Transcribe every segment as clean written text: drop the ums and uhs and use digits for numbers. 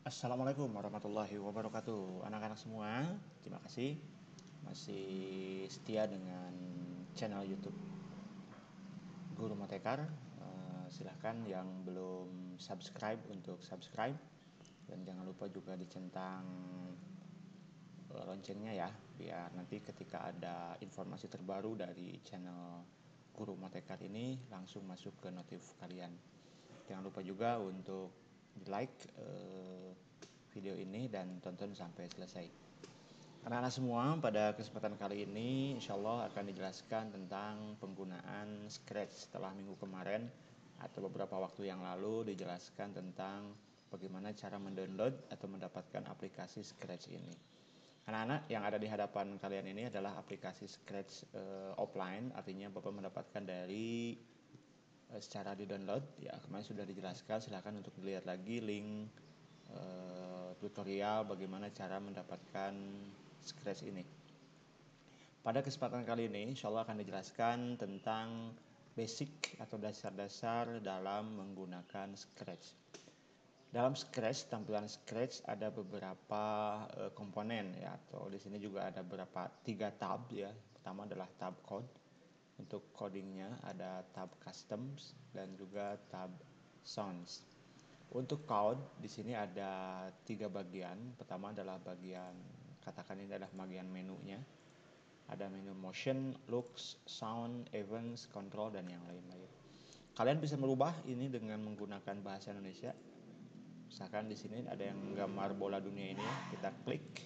Assalamualaikum warahmatullahi wabarakatuh. Anak-anak semua, terima kasih masih setia dengan channel YouTube Guru Motekar. Silahkan yang belum subscribe untuk subscribe, dan jangan lupa juga dicentang loncengnya ya, biar nanti ketika ada informasi terbaru dari channel Guru Motekar ini langsung masuk ke notif kalian. Jangan lupa juga untuk di like video ini dan tonton sampai selesai. Anak-anak semua, pada kesempatan kali ini insya Allah akan dijelaskan tentang penggunaan Scratch. Setelah minggu kemarin atau beberapa waktu yang lalu dijelaskan tentang bagaimana cara mendownload atau mendapatkan aplikasi Scratch ini. Anak-anak yang ada di hadapan kalian ini adalah aplikasi Scratch offline, artinya Bapak mendapatkan dari secara di download ya, kemarin sudah dijelaskan. Silahkan untuk dilihat lagi link tutorial bagaimana cara mendapatkan Scratch ini. Pada kesempatan kali ini insya Allah akan dijelaskan tentang basic atau dasar-dasar dalam menggunakan Scratch. Dalam Scratch, tampilan Scratch ada beberapa komponen ya, atau di sini juga ada beberapa 3 tab ya. Pertama adalah tab code. Untuk codingnya ada tab customs dan juga tab sounds. Untuk code di sini ada 3 bagian. Pertama adalah bagian, katakan ini adalah bagian menunya. Ada menu motion, looks, sound, events, control, dan yang lain-lain. Kalian bisa merubah ini dengan menggunakan bahasa Indonesia. Misalkan di sini ada yang gambar bola dunia ini, kita klik,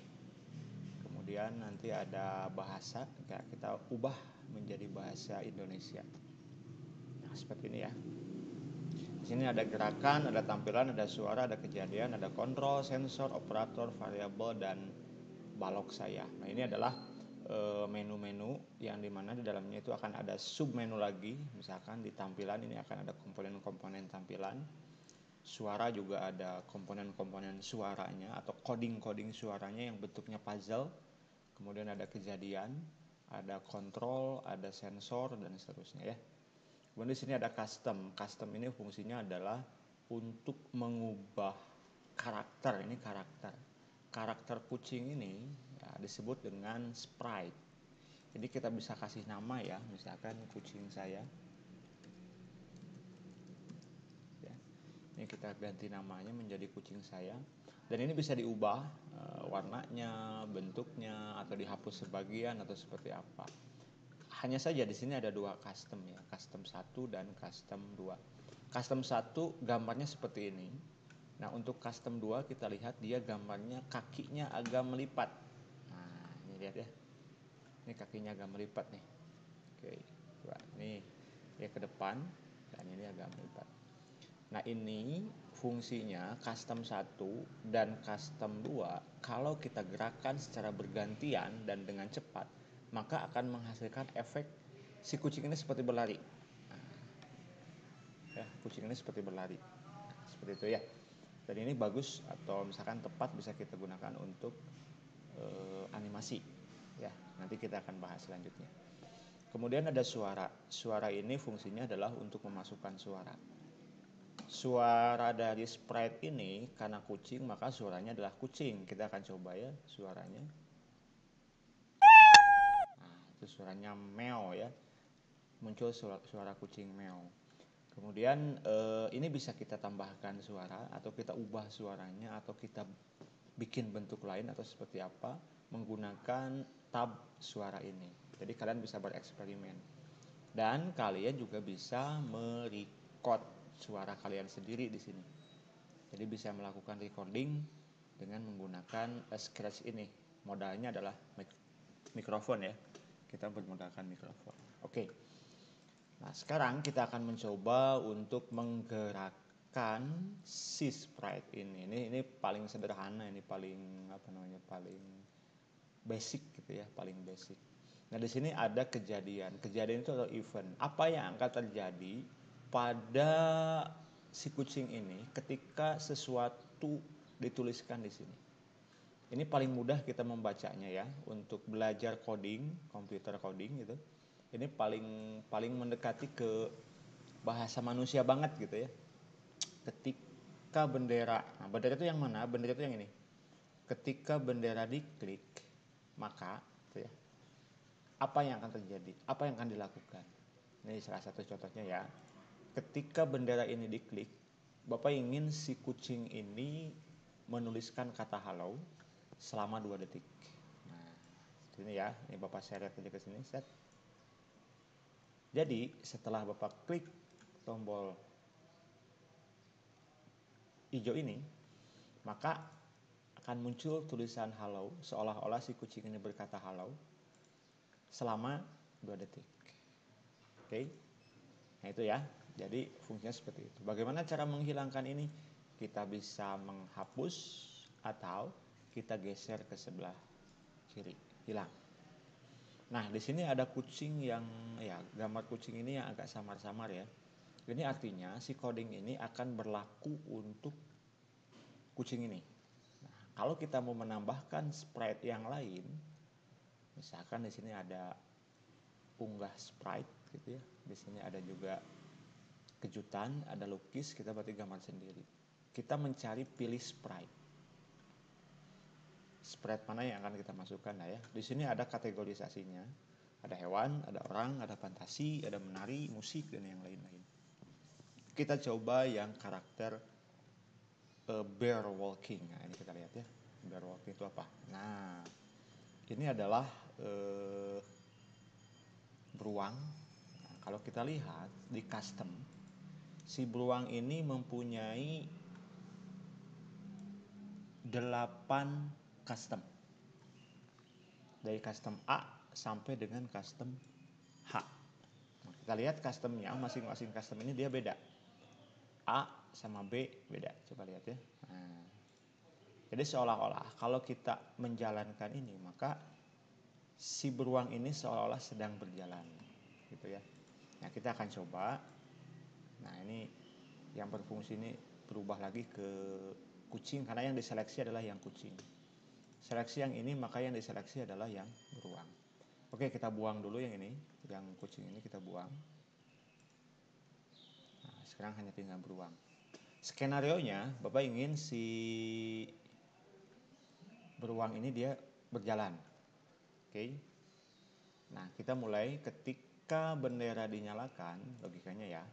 kemudian nanti ada bahasa, kita ubah menjadi bahasa Indonesia. Nah, seperti ini ya. Di sini ada gerakan, ada tampilan, ada suara, ada kejadian, ada kontrol, sensor, operator, variabel, dan balok saya. Nah, ini adalah menu-menu yang dimana di dalamnya itu akan ada submenu lagi. Misalkan di tampilan ini akan ada komponen-komponen tampilan. Suara juga ada komponen-komponen suaranya atau coding-coding suaranya yang bentuknya puzzle. Kemudian ada kejadian, ada kontrol, ada sensor, dan seterusnya ya. Kemudian di sini ada custom. Custom ini fungsinya adalah untuk mengubah karakter. Ini karakter. Karakter kucing ini ya, disebut dengan sprite. Jadi kita bisa kasih nama ya, misalkan kucing saya. Ini kita ganti namanya menjadi kucing saya, dan ini bisa diubah warnanya, bentuknya, atau dihapus sebagian atau seperti apa. Hanya saja di sini ada 2 custom ya, custom 1 dan custom 2. Custom 1 gambarnya seperti ini. Nah, untuk custom 2 kita lihat dia gambarnya kakinya agak melipat. Nah, ini lihat ya. Ini kakinya agak melipat nih. Oke, coba nih dia ke depan dan ini agak melipat. Nah, ini fungsinya custom 1 dan custom 2, kalau kita gerakan secara bergantian dan dengan cepat, maka akan menghasilkan efek si kucing ini seperti berlari. Nah, ya, kucing ini seperti berlari. Nah, seperti itu ya. Dan ini bagus atau misalkan tepat bisa kita gunakan untuk animasi. Ya, nanti kita akan bahas selanjutnya. Kemudian ada suara. Suara ini fungsinya adalah untuk memasukkan suara. Suara dari sprite ini karena kucing, maka suaranya adalah kucing. Kita akan coba ya suaranya. Nah, itu suaranya meow ya. Muncul suara kucing meow. Kemudian ini bisa kita tambahkan suara atau kita ubah suaranya atau kita bikin bentuk lain atau seperti apa menggunakan tab suara ini. Jadi kalian bisa bereksperimen. Dan kalian juga bisa merecord suara kalian sendiri di sini. Jadi bisa melakukan recording dengan menggunakan Scratch ini. Modalnya adalah mikrofon ya. Kita bermodalkan mikrofon. Oke. Nah, sekarang kita akan mencoba untuk menggerakkan si sprite ini. Ini paling sederhana, ini paling paling basic gitu ya, paling basic. Nah, di sini ada kejadian. Kejadian itu adalah event. Apa yang akan terjadi pada si kucing ini ketika sesuatu dituliskan di sini. Ini paling mudah kita membacanya ya, untuk belajar coding, computer coding gitu. Ini paling mendekati ke bahasa manusia banget gitu ya. Ketik ketika bendera, nah bendera itu yang mana? Bendera itu yang ini. Ketika bendera diklik, maka gitu ya, apa yang akan terjadi? Apa yang akan dilakukan? Ini salah satu contohnya ya. Ketika bendera ini diklik, Bapak ingin si kucing ini menuliskan kata halo selama 2 detik. Nah, ini ya, ini Bapak share aja ke sini, set. Jadi, setelah Bapak klik tombol hijau ini, maka akan muncul tulisan halo, seolah-olah si kucing ini berkata halo selama 2 detik. Oke. Nah, itu ya. Jadi, fungsinya seperti itu. Bagaimana cara menghilangkan ini? Kita bisa menghapus atau kita geser ke sebelah kiri, hilang. Nah, di sini ada kucing yang ya, gambar kucing ini yang agak samar-samar ya. Ini artinya si coding ini akan berlaku untuk kucing ini. Nah, kalau kita mau menambahkan sprite yang lain, misalkan di sini ada unggah sprite gitu ya. Di sini ada juga kejutan, ada lukis, kita berarti gambar sendiri. Kita mencari pilih sprite. Sprite mana yang akan kita masukkan lah ya. Di sini ada kategorisasinya. Ada hewan, ada orang, ada fantasi, ada menari, musik dan yang lain-lain. Kita coba yang karakter bear walking. Nah, ini kita lihat ya. Bear walking itu apa? Nah, ini adalah beruang. Nah, kalau kita lihat di custom, si beruang ini mempunyai 8 custom. Dari custom A sampai dengan custom H. Nah, kita lihat customnya, masing-masing custom ini dia beda. A sama B beda. Coba lihat ya. Nah, jadi seolah-olah kalau kita menjalankan ini, maka si beruang ini seolah-olah sedang berjalan, gitu ya. Nah, kita akan coba. Nah, ini yang berfungsi ini berubah lagi ke kucing, karena yang diseleksi adalah yang kucing. Seleksi yang ini, maka yang diseleksi adalah yang beruang. Oke, kita buang dulu yang ini, yang kucing ini kita buang. Nah, sekarang hanya tinggal beruang. Skenarionya, Bapak ingin si beruang ini dia berjalan. Oke. Nah, kita mulai ketika bendera dinyalakan, logikanya ya.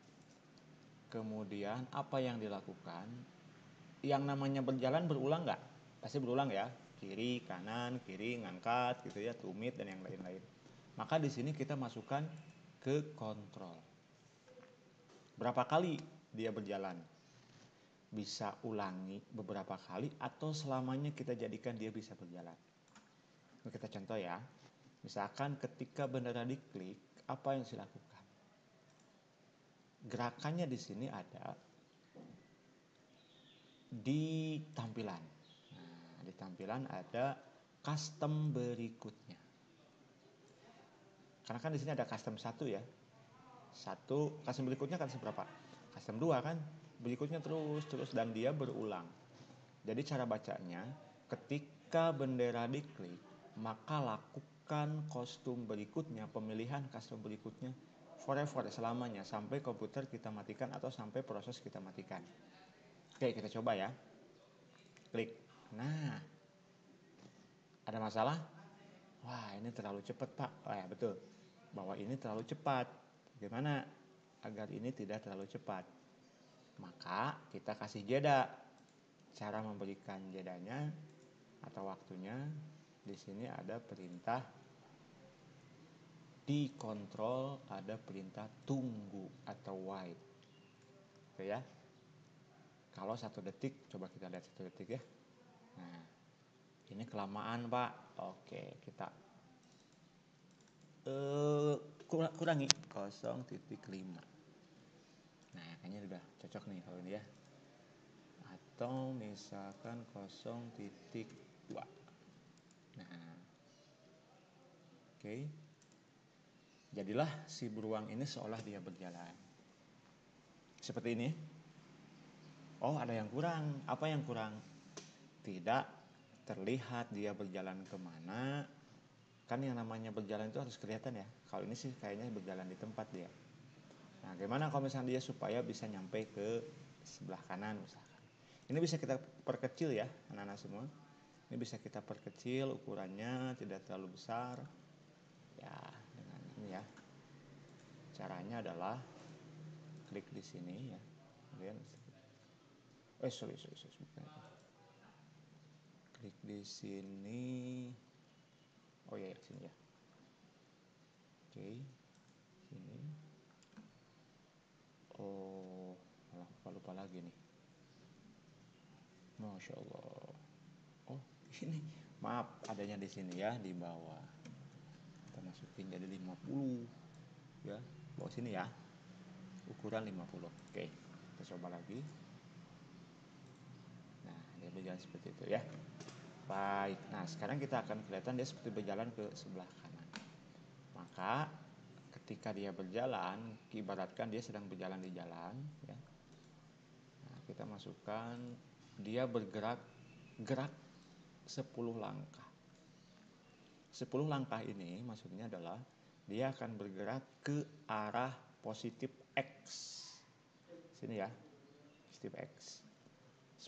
Kemudian apa yang dilakukan? Yang namanya berjalan berulang nggak? Pasti berulang ya. Kiri, kanan, kiri, ngangkat gitu ya, tumit dan yang lain-lain. Maka di sini kita masukkan ke kontrol. Berapa kali dia berjalan? Bisa ulangi beberapa kali atau selamanya kita jadikan dia bisa berjalan. Ini kita contoh ya. Misalkan ketika bendera diklik, apa yang harus dilakukan? Gerakannya di sini ada di tampilan. Nah, di tampilan ada custom berikutnya. Karena kan di sini ada custom 1 ya. 1, custom berikutnya kan seberapa? Custom 2 kan? Berikutnya terus dan dia berulang. Jadi cara bacanya, ketika bendera diklik, maka lakukan kostum berikutnya, pemilihan custom berikutnya forever, selamanya, sampai komputer kita matikan atau sampai proses kita matikan. Oke, kita coba ya. Klik. Nah, ada masalah? Wah, ini terlalu cepat, Pak. Oh ya, betul. Bahwa ini terlalu cepat. Bagaimana agar ini tidak terlalu cepat? Maka kita kasih jeda. Cara memberikan jedanya atau waktunya, di sini ada perintah dikontrol, ada perintah tunggu atau wait. Oke ya. Kalau 1 detik, coba kita lihat 1 detik ya. Nah, ini kelamaan Pak. Oke, kita kurangi 0,5. Nah, kayaknya udah cocok nih kalau ini ya. Atau misalkan 0,2. Nah, oke. Jadilah si beruang ini seolah dia berjalan. Seperti ini. Oh, ada yang kurang. Apa yang kurang? Tidak terlihat dia berjalan kemana. Kan yang namanya berjalan itu harus kelihatan ya. Kalau ini sih kayaknya berjalan di tempat dia. Nah, gimana kalau misalnya dia supaya bisa nyampe ke sebelah kanan misalkan. Ini bisa kita perkecil ya anak-anak semua. Ini bisa kita perkecil ukurannya, tidak terlalu besar. Ya, dengan ini ya. Caranya adalah klik di sini ya. Kemudian sorry. Klik di sini. Oh ya, sini ya. Oke. Sini. Oh, malah lupa lagi nih. Masya Allah. Oh, ini. Maaf, adanya di sini ya, di bawah. Kita masukin jadi 50. Ya, bawah sini ya. Ukuran 50. Oke, kita coba lagi. Nah, dia berjalan seperti itu ya. Baik, nah sekarang kita akan kelihatan dia seperti berjalan ke sebelah kanan. Maka ketika dia berjalan, ibaratkan dia sedang berjalan di jalan ya. Nah, kita masukkan dia gerak 10 langkah. 10 langkah ini maksudnya adalah dia akan bergerak ke arah positif X. Sini ya. Positif X.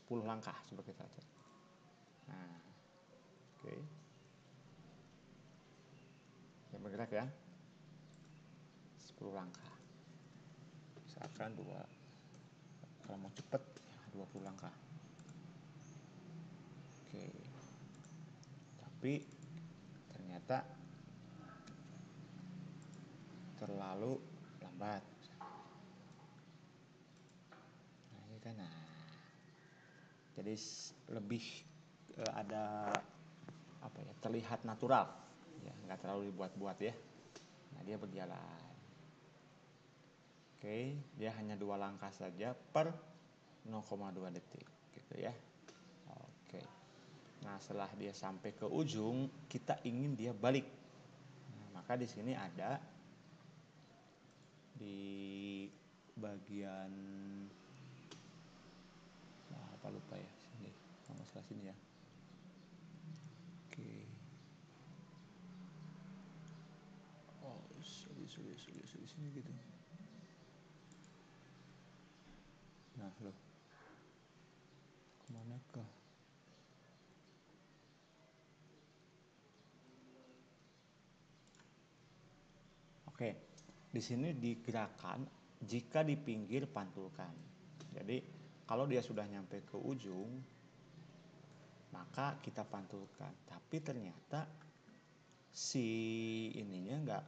10 langkah coba kita lihat. Nah, oke. Dia bergerak ya. 10 langkah. Misalkan kalau mau cepet 20 langkah. Oke. Tapi ternyata terlalu lambat. Nah, ini kan jadi lebih ada apa ya, terlihat natural ya, nggak terlalu dibuat-buat ya. Nah, dia berjalan. Oke, dia hanya 2 langkah saja per 0,2 detik gitu ya. Oke. Nah, setelah dia sampai ke ujung, kita ingin dia balik. Nah, maka di sini ada di bagian apa lupa ya, sini. Kalau salah sini ya. Oke. Oh, sorry sini gitu. Nah, loh. Kemana kah? Oke, di sini digerakkan jika di pinggir pantulkan. Jadi kalau dia sudah nyampe ke ujung, maka kita pantulkan. Tapi ternyata si ininya nggak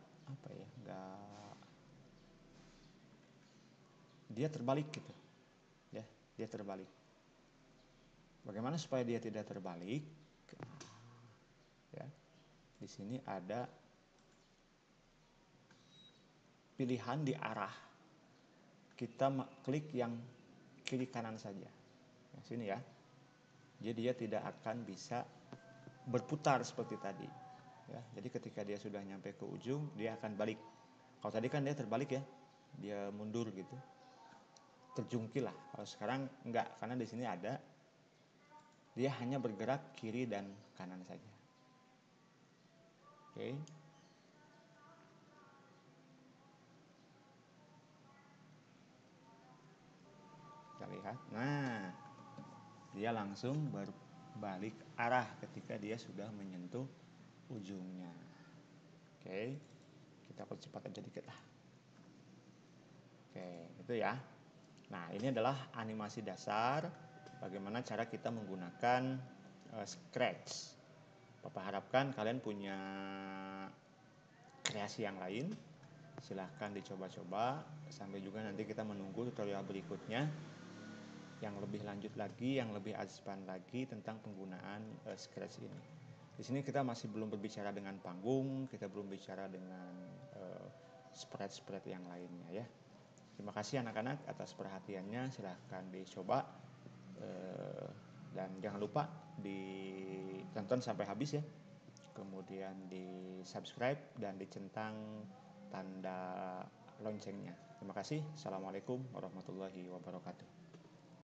dia terbalik gitu, ya, dia terbalik. Bagaimana supaya dia tidak terbalik? Ya, di sini ada pilihan di arah. Kita klik yang kiri kanan saja. Yang sini ya. Jadi dia tidak akan bisa berputar seperti tadi. Ya, jadi ketika dia sudah nyampe ke ujung, dia akan balik. Kalau tadi kan dia terbalik ya, dia mundur gitu, terjungkil lah. Kalau sekarang enggak, karena di sini ada, dia hanya bergerak kiri dan kanan saja. Oke. Kita lihat. Nah, dia langsung berbalik arah ketika dia sudah menyentuh ujungnya. Oke, kita percepat aja dikit lah. Oke, itu ya. Nah, ini adalah animasi dasar bagaimana cara kita menggunakan Scratch. Papa harapkan kalian punya kreasi yang lain. Silahkan dicoba-coba. Sampai juga nanti kita menunggu tutorial berikutnya yang lebih lanjut lagi, yang lebih advance lagi tentang penggunaan Scratch ini. Di sini kita masih belum berbicara dengan panggung, kita belum bicara dengan spread yang lainnya ya. Terima kasih anak-anak atas perhatiannya. Silahkan dicoba dan jangan lupa ditonton sampai habis ya. Kemudian di subscribe dan dicentang tanda loncengnya. Terima kasih. Assalamualaikum warahmatullahi wabarakatuh.